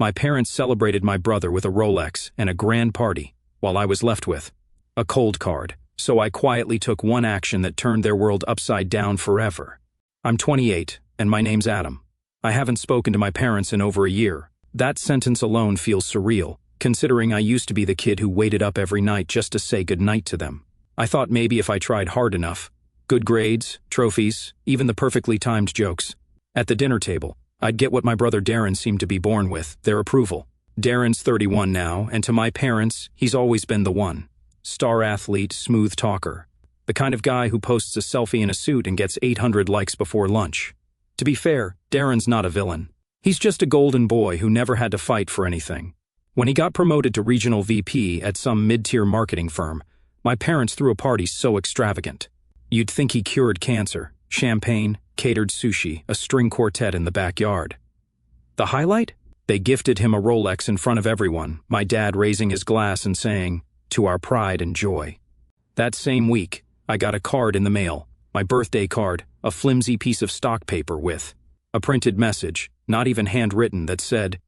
My parents celebrated my brother with a Rolex and a grand party, while I was left with a cold card. So I quietly took one action that turned their world upside down forever. I'm 28, and my name's Adam. I haven't spoken to my parents in over a year. That sentence alone feels surreal, considering I used to be the kid who waited up every night just to say goodnight to them. I thought maybe if I tried hard enough, good grades, trophies, even the perfectly timed jokes, at the dinner table, I'd get what my brother Darren seemed to be born with, their approval. Darren's 31 now, and to my parents, he's always been the one. Star athlete, smooth talker. The kind of guy who posts a selfie in a suit and gets 800 likes before lunch. To be fair, Darren's not a villain. He's just a golden boy who never had to fight for anything. When he got promoted to regional VP at some mid-tier marketing firm, my parents threw a party so extravagant. You'd think he cured cancer, champagne, catered sushi, a string quartet in the backyard. The highlight? They gifted him a Rolex in front of everyone, my dad raising his glass and saying, "To our pride and joy." That same week, I got a card in the mail, my birthday card, a flimsy piece of stock paper with a printed message, not even handwritten, that said,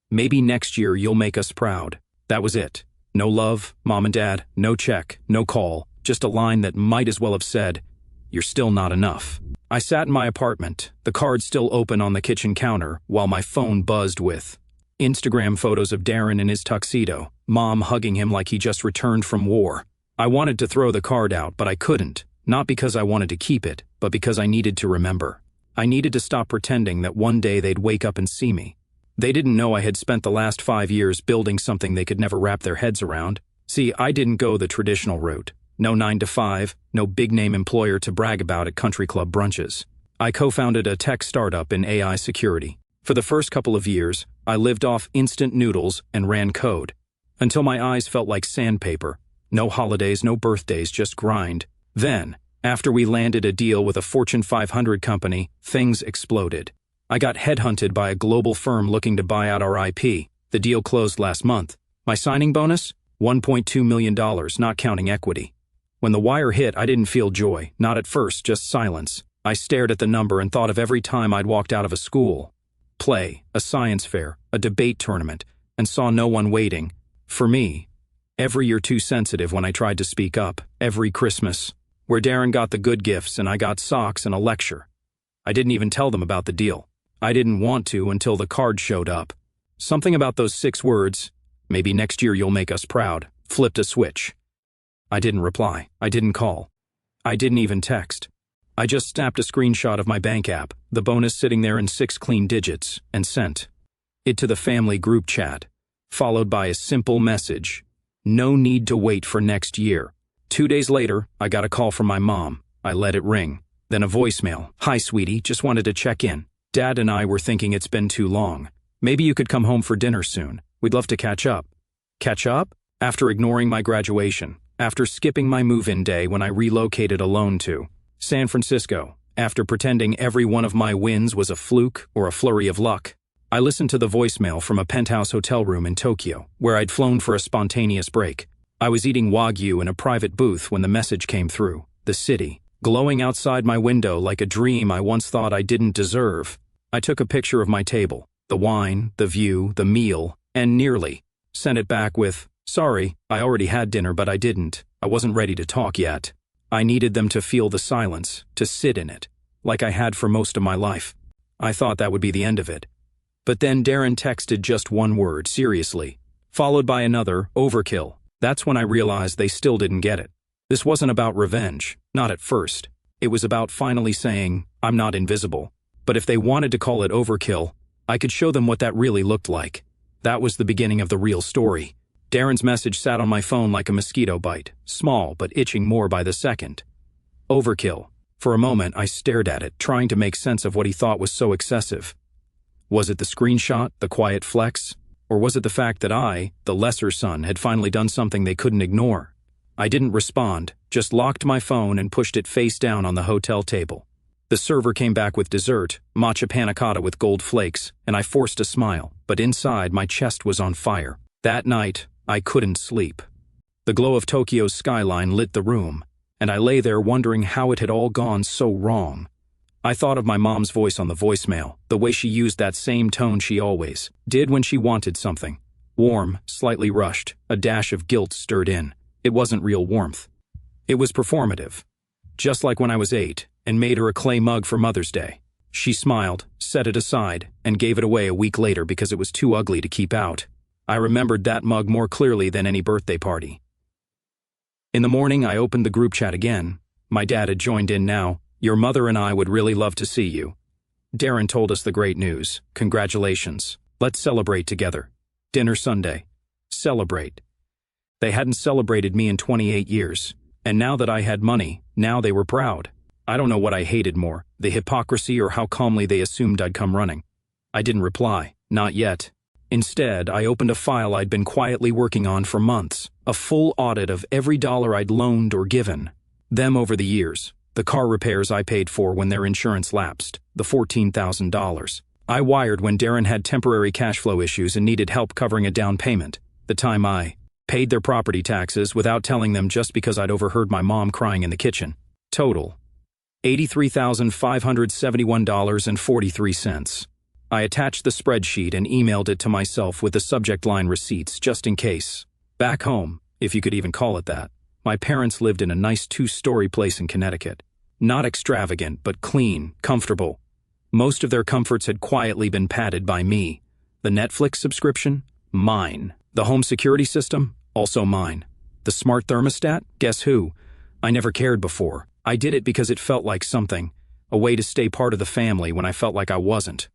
"Maybe next year you'll make us proud." That was it. No love, mom and dad, no check, no call, just a line that might as well have said, "You're still not enough." I sat in my apartment, the card still open on the kitchen counter, while my phone buzzed with Instagram photos of Darren in his tuxedo, mom hugging him like he just returned from war. I wanted to throw the card out, but I couldn't, not because I wanted to keep it, but because I needed to remember. I needed to stop pretending that one day they'd wake up and see me. They didn't know I had spent the last 5 years building something they could never wrap their heads around. See, I didn't go the traditional route. No 9 to 5, no big-name employer to brag about at country club brunches. I co-founded a tech startup in AI security. For the first couple of years, I lived off instant noodles and ran code, until my eyes felt like sandpaper. No holidays, no birthdays, just grind. Then, after we landed a deal with a Fortune 500 company, things exploded. I got headhunted by a global firm looking to buy out our IP. The deal closed last month. My signing bonus? $1.2 million, not counting equity. When the wire hit, I didn't feel joy, not at first, just silence. I stared at the number and thought of every time I'd walked out of a school play, a science fair, a debate tournament, and saw no one waiting. For me, every year too sensitive when I tried to speak up, every Christmas, where Darren got the good gifts and I got socks and a lecture. I didn't even tell them about the deal. I didn't want to until the card showed up. Something about those 6 words, "Maybe next year you'll make us proud," flipped a switch. I didn't reply. I didn't call. I didn't even text. I just snapped a screenshot of my bank app, the bonus sitting there in 6 clean digits, and sent it to the family group chat, followed by a simple message: "No need to wait for next year." 2 days later, I got a call from my mom. I let it ring. Then a voicemail. "Hi, sweetie, just wanted to check in. Dad and I were thinking it's been too long. Maybe you could come home for dinner soon. We'd love to catch up." Catch up? After ignoring my graduation. After skipping my move-in day when I relocated alone to San Francisco. After pretending every one of my wins was a fluke or a flurry of luck. I listened to the voicemail from a penthouse hotel room in Tokyo, where I'd flown for a spontaneous break. I was eating Wagyu in a private booth when the message came through. The city, glowing outside my window like a dream I once thought I didn't deserve. I took a picture of my table, the wine, the view, the meal, and nearly sent it back with, "Sorry, I already had dinner but I didn't. I wasn't ready to talk yet." I needed them to feel the silence, to sit in it, like I had for most of my life. I thought that would be the end of it. But then Darren texted just one word, "Seriously," followed by another, "Overkill." That's when I realized they still didn't get it. This wasn't about revenge, not at first. It was about finally saying, "I'm not invisible." But if they wanted to call it overkill, I could show them what that really looked like. That was the beginning of the real story. Darren's message sat on my phone like a mosquito bite, small but itching more by the second. Overkill. For a moment, I stared at it, trying to make sense of what he thought was so excessive. Was it the screenshot, the quiet flex? Or was it the fact that I, the lesser son, had finally done something they couldn't ignore? I didn't respond, just locked my phone and pushed it face down on the hotel table. The server came back with dessert, matcha panna cotta with gold flakes, and I forced a smile, but inside my chest was on fire. That night, I couldn't sleep. The glow of Tokyo's skyline lit the room, and I lay there wondering how it had all gone so wrong. I thought of my mom's voice on the voicemail, the way she used that same tone she always did when she wanted something. Warm, slightly rushed, a dash of guilt stirred in. It wasn't real warmth. It was performative. Just like when I was 8 and made her a clay mug for Mother's Day. She smiled, set it aside, and gave it away a week later because it was too ugly to keep out. I remembered that mug more clearly than any birthday party. In the morning, I opened the group chat again. My dad had joined in now. "Your mother and I would really love to see you. Darren told us the great news. Congratulations. Let's celebrate together. Dinner Sunday." Celebrate. They hadn't celebrated me in 28 years. And now that I had money, now they were proud. I don't know what I hated more, the hypocrisy or how calmly they assumed I'd come running. I didn't reply. Not yet. Instead, I opened a file I'd been quietly working on for months. A full audit of every dollar I'd loaned or given them over the years. The car repairs I paid for when their insurance lapsed, the $14,000. I wired when Darren had temporary cash flow issues and needed help covering a down payment. The time I paid their property taxes without telling them just because I'd overheard my mom crying in the kitchen. Total: $83,571.43. I attached the spreadsheet and emailed it to myself with the subject line receipts just in case. Back home, if you could even call it that. My parents lived in a nice 2-story place in Connecticut. Not extravagant, but clean, comfortable. Most of their comforts had quietly been padded by me. The Netflix subscription? Mine. The home security system? Also mine. The smart thermostat? Guess who? I never cared before. I did it because it felt like something, a way to stay part of the family when I felt like I wasn't.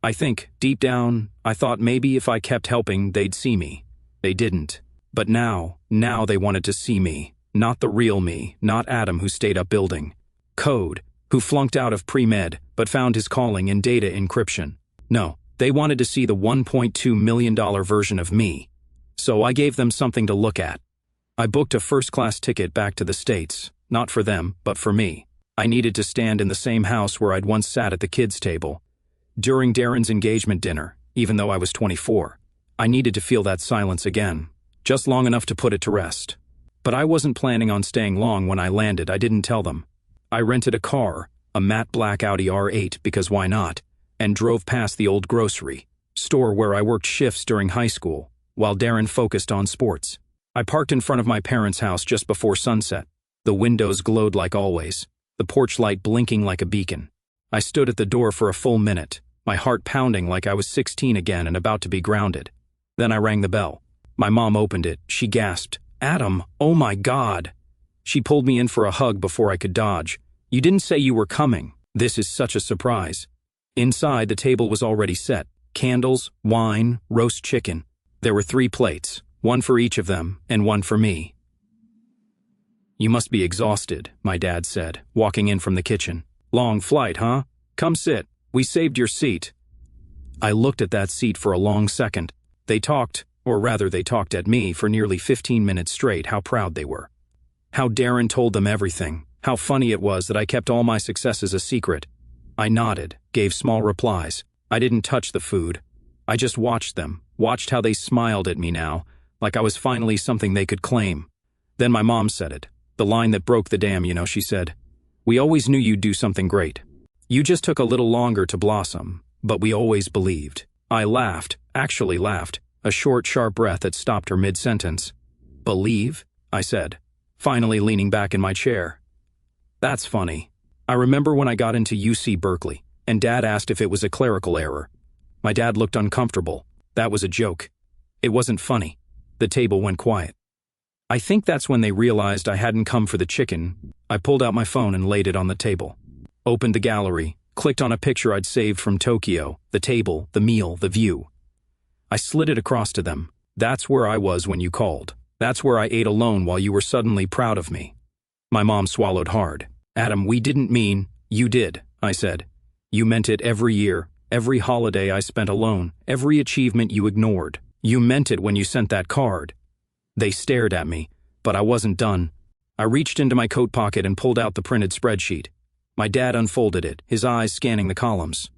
I think, deep down, I thought maybe if I kept helping, they'd see me. They didn't. But now they wanted to see me. Not the real me, not Adam who stayed up building code, who flunked out of pre-med but found his calling in data encryption. No, they wanted to see the $1.2 million version of me. So I gave them something to look at. I booked a first-class ticket back to the States, not for them, but for me. I needed to stand in the same house where I'd once sat at the kids' table. During Darren's engagement dinner, even though I was 24, I needed to feel that silence again, just long enough to put it to rest. But I wasn't planning on staying long. When I landed, I didn't tell them. I rented a car, a matte black Audi R8 because why not, and drove past the old grocery store where I worked shifts during high school, while Darren focused on sports. I parked in front of my parents' house just before sunset. The windows glowed like always, the porch light blinking like a beacon. I stood at the door for a full minute, my heart pounding like I was 16 again and about to be grounded. Then I rang the bell. My mom opened it. She gasped, "Adam, oh my God." She pulled me in for a hug before I could dodge. "You didn't say you were coming. This is such a surprise." Inside, the table was already set. Candles, wine, roast chicken. There were 3 plates, one for each of them, and one for me. "You must be exhausted," my dad said, walking in from the kitchen. "Long flight, huh? Come sit. We saved your seat." I looked at that seat for a long second. They talked, or rather they talked at me for nearly 15 minutes straight how proud they were. How Darren told them everything. How funny it was that I kept all my successes a secret. I nodded, gave small replies. I didn't touch the food. I just watched them, watched how they smiled at me now, like I was finally something they could claim. Then my mom said it. The line that broke the dam, she said. "We always knew you'd do something great. You just took a little longer to blossom, but we always believed." I laughed, actually laughed, a short, sharp breath that stopped her mid-sentence. "Believe?" I said, finally leaning back in my chair. "That's funny. I remember when I got into UC Berkeley, and Dad asked if it was a clerical error. My dad looked uncomfortable. That was a joke. It wasn't funny. The table went quiet. I think that's when they realized I hadn't come for the chicken. I pulled out my phone and laid it on the table. Opened the gallery, clicked on a picture I'd saved from Tokyo, the table, the meal, the view. I slid it across to them. "That's where I was when you called. That's where I ate alone while you were suddenly proud of me." My mom swallowed hard. "Adam, we didn't mean—" "You did," I said. "You meant it every year, every holiday I spent alone, every achievement you ignored. You meant it when you sent that card." They stared at me, but I wasn't done. I reached into my coat pocket and pulled out the printed spreadsheet. My dad unfolded it, his eyes scanning the columns.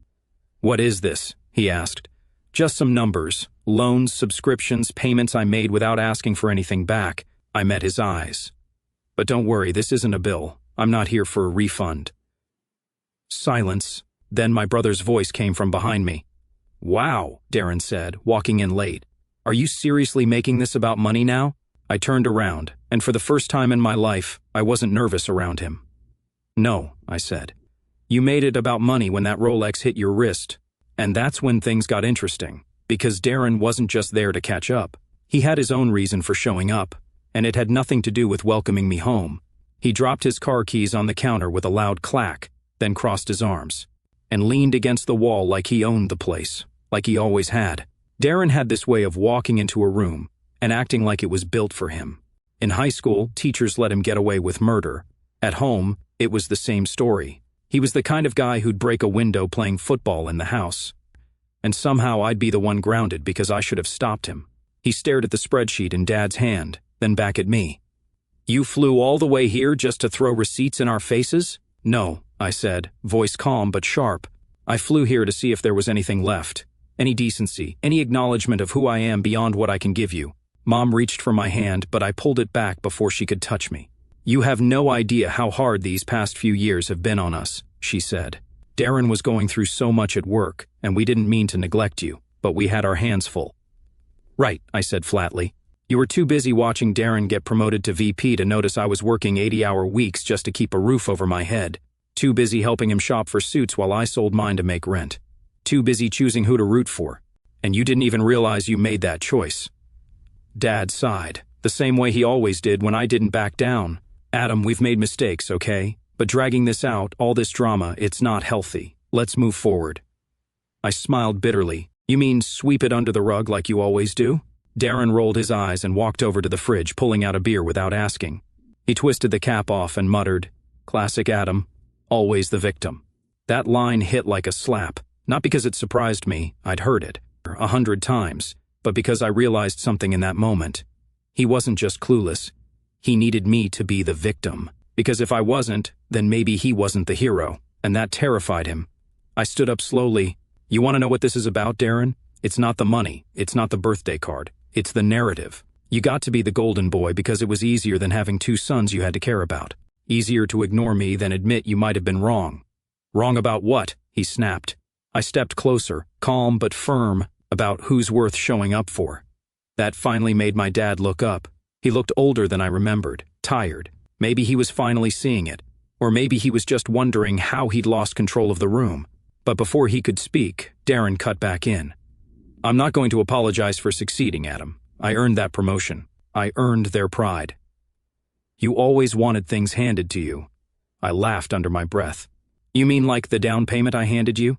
"What is this?" he asked. "Just some numbers, loans, subscriptions, payments I made without asking for anything back." I met his eyes. "But don't worry, this isn't a bill. I'm not here for a refund." Silence. Then my brother's voice came from behind me. "Wow," Darren said, walking in late. "Are you seriously making this about money now?" I turned around, and for the first time in my life, I wasn't nervous around him. "No," I said. "You made it about money when that Rolex hit your wrist." And that's when things got interesting, because Darren wasn't just there to catch up. He had his own reason for showing up, and it had nothing to do with welcoming me home. He dropped his car keys on the counter with a loud clack, then crossed his arms, and leaned against the wall like he owned the place, like he always had. Darren had this way of walking into a room and acting like it was built for him. In high school, teachers let him get away with murder. At home, it was the same story. He was the kind of guy who'd break a window playing football in the house. And somehow I'd be the one grounded because I should have stopped him. He stared at the spreadsheet in Dad's hand, then back at me. "You flew all the way here just to throw receipts in our faces?" "No," I said, voice calm but sharp. "I flew here to see if there was anything left. Any decency, any acknowledgement of who I am beyond what I can give you." Mom reached for my hand, but I pulled it back before she could touch me. "You have no idea how hard these past few years have been on us," she said. "Darren was going through so much at work, and we didn't mean to neglect you, but we had our hands full." "Right," I said flatly. "You were too busy watching Darren get promoted to VP to notice I was working 80-hour weeks just to keep a roof over my head. Too busy helping him shop for suits while I sold mine to make rent. Too busy choosing who to root for. And you didn't even realize you made that choice." Dad sighed, the same way he always did when I didn't back down. "Adam, we've made mistakes, okay? But dragging this out, all this drama, it's not healthy. Let's move forward." I smiled bitterly. "You mean sweep it under the rug like you always do?" Darren rolled his eyes and walked over to the fridge, pulling out a beer without asking. He twisted the cap off and muttered, "Classic Adam, always the victim." That line hit like a slap, not because it surprised me, I'd heard it 100 times, but because I realized something in that moment. He wasn't just clueless. He needed me to be the victim. Because if I wasn't, then maybe he wasn't the hero, and that terrified him. I stood up slowly. "You want to know what this is about, Darren? It's not the money. It's not the birthday card. It's the narrative. You got to be the golden boy because it was easier than having 2 sons you had to care about. Easier to ignore me than admit you might have been wrong." "Wrong about what?" he snapped. I stepped closer, calm but firm, about who's worth showing up for. That finally made my dad look up. He looked older than I remembered, tired. Maybe he was finally seeing it, or maybe he was just wondering how he'd lost control of the room. But before he could speak, Darren cut back in. "I'm not going to apologize for succeeding, Adam. I earned that promotion. I earned their pride." "You always wanted things handed to you." I laughed under my breath. "You mean like the down payment I handed you?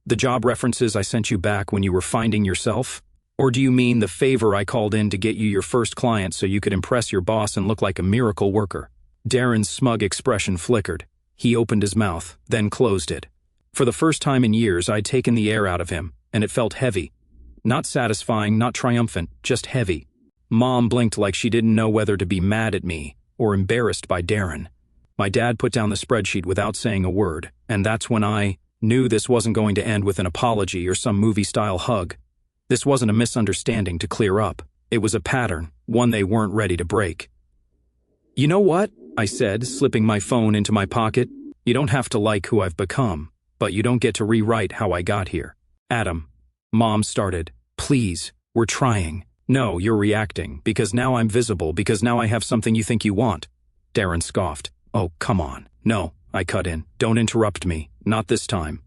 The job references I sent you back when you were finding yourself? Or do you mean the favor I called in to get you your first client so you could impress your boss and look like a miracle worker?" Darren's smug expression flickered. He opened his mouth, then closed it. For the first time in years, I'd taken the air out of him, and it felt heavy. Not satisfying, not triumphant, just heavy. Mom blinked like she didn't know whether to be mad at me or embarrassed by Darren. My dad put down the spreadsheet without saying a word, and that's when I knew this wasn't going to end with an apology or some movie-style hug. This wasn't a misunderstanding to clear up. It was a pattern, one they weren't ready to break. "You know what?" I said, slipping my phone into my pocket. "You don't have to like who I've become, but you don't get to rewrite how I got here." "Adam," Mom started. "Please, we're trying." "No, you're reacting, because now I'm visible, because now I have something you think you want." Darren scoffed. "Oh, come on." "No," I cut in. "Don't interrupt me. Not this time."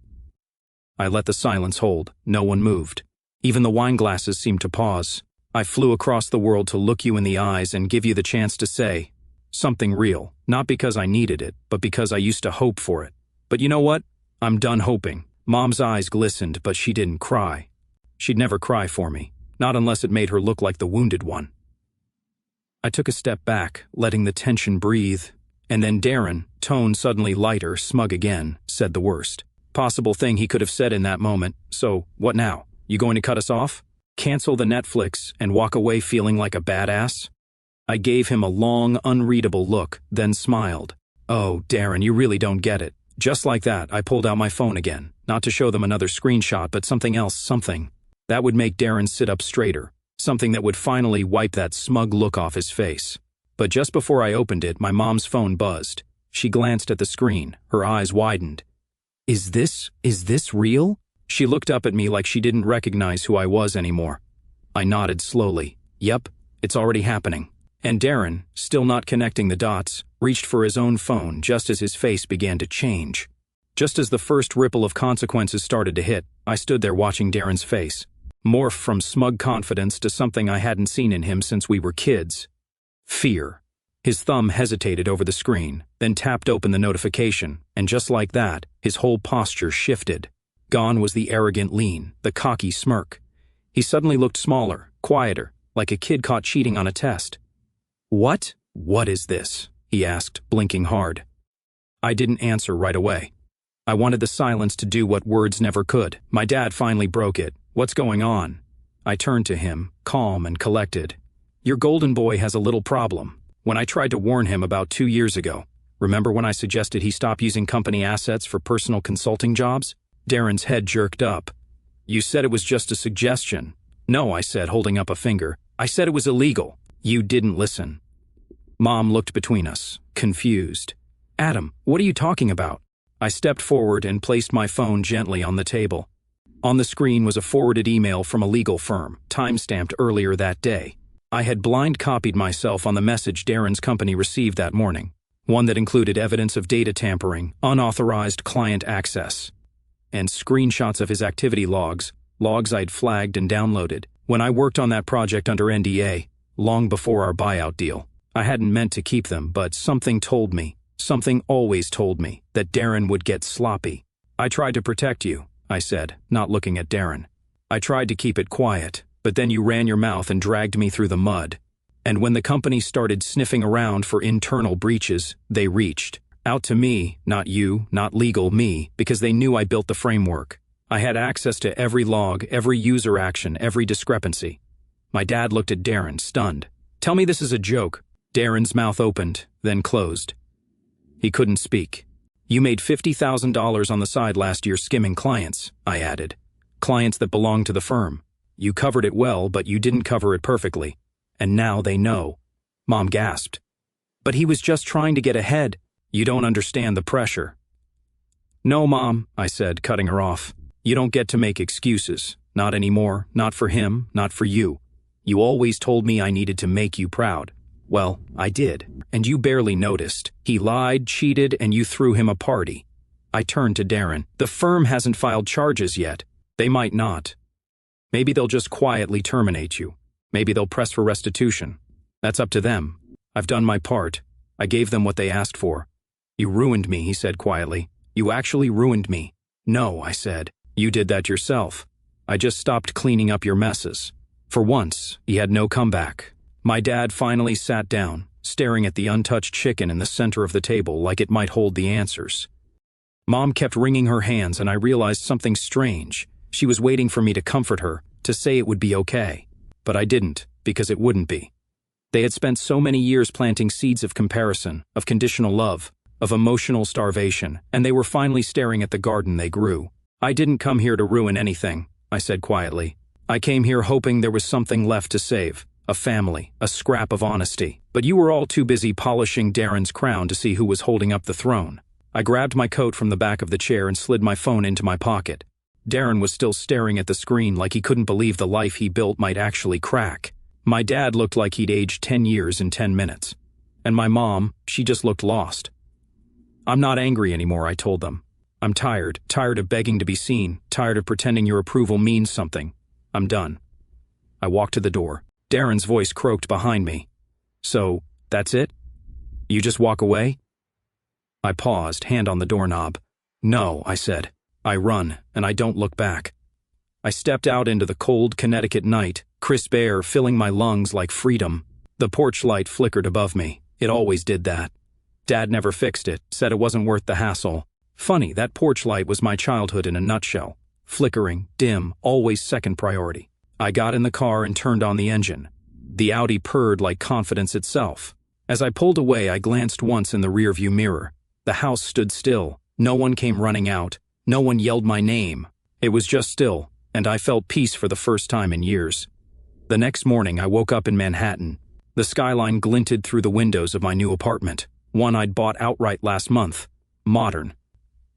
I let the silence hold. No one moved. Even the wine glasses seemed to pause. I flew across the world to look you in the eyes and give you the chance to say something real, not because I needed it, but because I used to hope for it. But you know what? I'm done hoping. Mom's eyes glistened, but she didn't cry. She'd never cry for me, not unless it made her look like the wounded one. I took a step back, letting the tension breathe, and then Darren, tone suddenly lighter, smug again, said the worst possible thing he could have said in that moment. "So, what now? You going to cut us off? Cancel the Netflix and walk away feeling like a badass?" I gave him a long, unreadable look, then smiled. "Oh, Darren, you really don't get it." Just like that, I pulled out my phone again, not to show them another screenshot, but something else, something that would make Darren sit up straighter, something that would finally wipe that smug look off his face. But just before I opened it, my mom's phone buzzed. She glanced at the screen, her eyes widened. Is this real? She looked up at me like she didn't recognize who I was anymore. I nodded slowly. Yep, it's already happening. And Darren, still not connecting the dots, reached for his own phone just as his face began to change. Just as the first ripple of consequences started to hit, I stood there watching Darren's face, morph from smug confidence to something I hadn't seen in him since we were kids. Fear. His thumb hesitated over the screen, then tapped open the notification, and just like that, his whole posture shifted. Gone was the arrogant lean, the cocky smirk. He suddenly looked smaller, quieter, like a kid caught cheating on a test. What is this? He asked, blinking hard. I didn't answer right away. I wanted the silence to do what words never could. My dad finally broke it. What's going on? I turned to him, calm and collected. Your golden boy has a little problem. When I tried to warn him about 2 years ago, remember when I suggested he stop using company assets for personal consulting jobs? Darren's head jerked up. You said it was just a suggestion. No, I said, holding up a finger. I said it was illegal. You didn't listen. Mom looked between us, confused. Adam, what are you talking about? I stepped forward and placed my phone gently on the table. On the screen was a forwarded email from a legal firm, time-stamped earlier that day. I had blind copied myself on the message Darren's company received that morning, one that included evidence of data tampering, unauthorized client access, and screenshots of his activity logs I'd flagged and downloaded when I worked on that project under NDA, long before our buyout deal. I hadn't meant to keep them, but something told me, something always told me, that Darren would get sloppy. I tried to protect you, I said, not looking at Darren. I tried to keep it quiet, but then you ran your mouth and dragged me through the mud. And when the company started sniffing around for internal breaches, they reached out to me, not you, not legal me, because they knew I built the framework. I had access to every log, every user action, every discrepancy. My dad looked at Darren, stunned. Tell me this is a joke. Darren's mouth opened, then closed. He couldn't speak. You made $50,000 on the side last year skimming clients, I added. Clients that belonged to the firm. You covered it well, but you didn't cover it perfectly. And now they know. Mom gasped. But he was just trying to get ahead. You don't understand the pressure. No, Mom, I said, cutting her off. You don't get to make excuses. Not anymore. Not for him. Not for you. You always told me I needed to make you proud. Well, I did. And you barely noticed. He lied, cheated, and you threw him a party. I turned to Darren. The firm hasn't filed charges yet. They might not. Maybe they'll just quietly terminate you. Maybe they'll press for restitution. That's up to them. I've done my part. I gave them what they asked for. You ruined me, he said quietly. You actually ruined me. No, I said. You did that yourself. I just stopped cleaning up your messes. For once, he had no comeback. My dad finally sat down, staring at the untouched chicken in the center of the table like it might hold the answers. Mom kept wringing her hands, and I realized something strange. She was waiting for me to comfort her, to say it would be okay. But I didn't, because it wouldn't be. They had spent so many years planting seeds of comparison, of conditional love, of emotional starvation, and they were finally staring at the garden they grew. I didn't come here to ruin anything, I said quietly. I came here hoping there was something left to save, a family, a scrap of honesty. But you were all too busy polishing Darren's crown to see who was holding up the throne. I grabbed my coat from the back of the chair and slid my phone into my pocket. Darren was still staring at the screen like he couldn't believe the life he built might actually crack. My dad looked like he'd aged 10 years in 10 minutes. And my mom, she just looked lost. I'm not angry anymore, I told them. I'm tired of begging to be seen, tired of pretending your approval means something. I'm done. I walked to the door. Darren's voice croaked behind me. So, that's it? You just walk away? I paused, hand on the doorknob. No, I said. I run, and I don't look back. I stepped out into the cold Connecticut night, crisp air filling my lungs like freedom. The porch light flickered above me. It always did that. Dad never fixed it, said it wasn't worth the hassle. Funny, that porch light was my childhood in a nutshell. Flickering, dim, always second priority. I got in the car and turned on the engine. The Audi purred like confidence itself. As I pulled away, I glanced once in the rearview mirror. The house stood still. No one came running out. No one yelled my name. It was just still, and I felt peace for the first time in years. The next morning, I woke up in Manhattan. The skyline glinted through the windows of my new apartment, one I'd bought outright last month. Modern.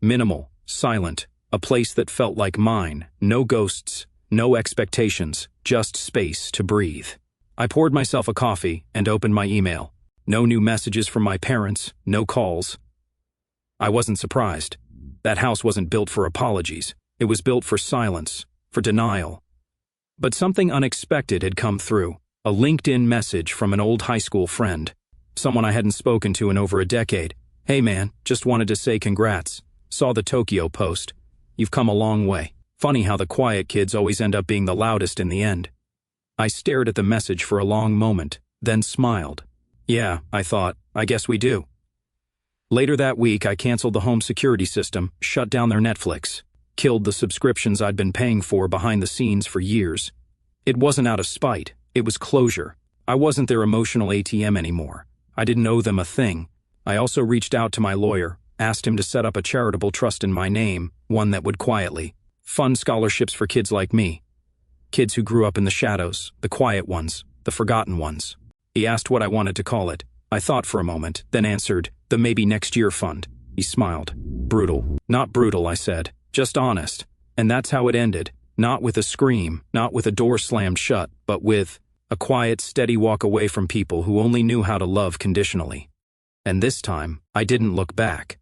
Minimal, silent, a place that felt like mine, no ghosts, no expectations, just space to breathe. I poured myself a coffee and opened my email. No new messages from my parents, no calls. I wasn't surprised. That house wasn't built for apologies. It was built for silence, for denial. But something unexpected had come through. A LinkedIn message from an old high school friend. Someone I hadn't spoken to in over a decade. "Hey man, just wanted to say congrats. Saw the Tokyo post. You've come a long way." Funny how the quiet kids always end up being the loudest in the end. I stared at the message for a long moment, then smiled. Yeah, I thought, I guess we do. Later that week, I canceled the home security system, shut down their Netflix, killed the subscriptions I'd been paying for behind the scenes for years. It wasn't out of spite, it was closure. I wasn't their emotional ATM anymore. I didn't owe them a thing. I also reached out to my lawyer, asked him to set up a charitable trust in my name, one that would quietly fund scholarships for kids like me. Kids who grew up in the shadows, the quiet ones, the forgotten ones. He asked what I wanted to call it. I thought for a moment, then answered, the Maybe Next Year Fund. He smiled. Brutal. Not brutal, I said. Just honest. And that's how it ended. Not with a scream, not with a door slammed shut, but with a quiet, steady walk away from people who only knew how to love conditionally. And this time, I didn't look back.